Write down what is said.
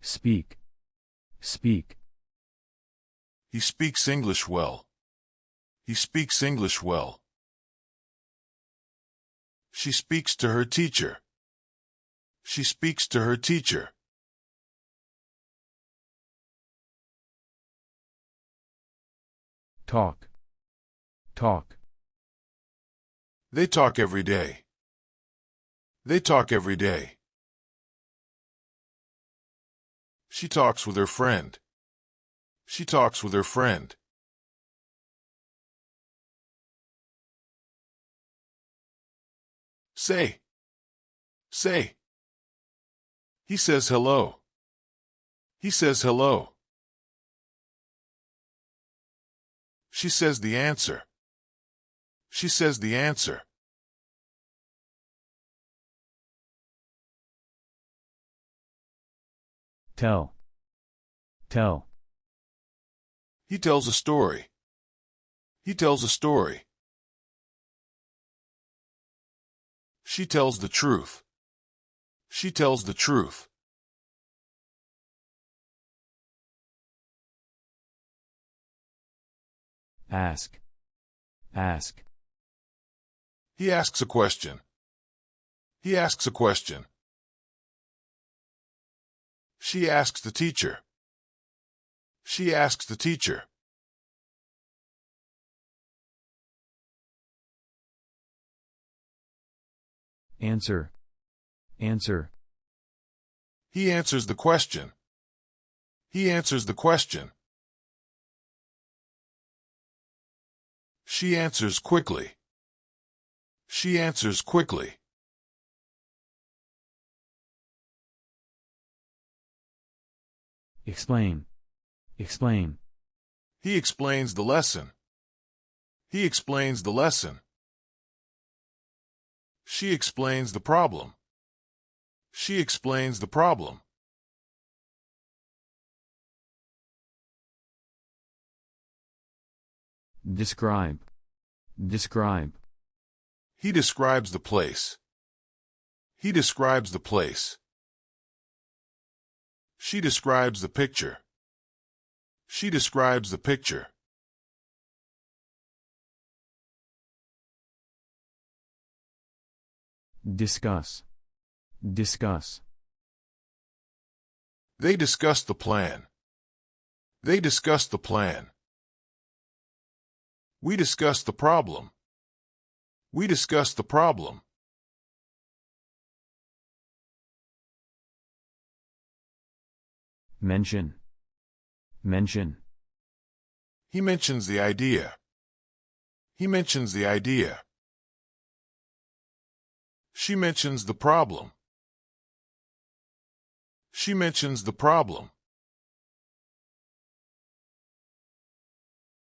Speak. Speak. He speaks English well. He speaks English well. She speaks to her teacher. She speaks to her teacher. Talk. Talk. They talk every day. They talk every day. She talks with her friend. She talks with her friend. Say. Say. He says hello. He says hello. She says the answer. She says the answer. Tell. Tell. He tells a story. He tells a story. She tells the truth. She tells the truth. Ask. Ask. He asks a question. He asks a question. She asks the teacher. She asks the teacher. Answer. Answer. He answers the question. He answers the question. She answers quickly. She answers quickly. Explain. Explain. He explains the lesson. He explains the lesson. She explains the problem. She explains the problem. Describe. Describe. He describes the place. He describes the place. She describes the picture. She describes the picture. Discuss. Discuss. They discuss the plan. They discuss the plan. We discuss the problem. We discuss the problem. Mention. Mention. He mentions the idea. He mentions the idea. She mentions the problem. She mentions the problem.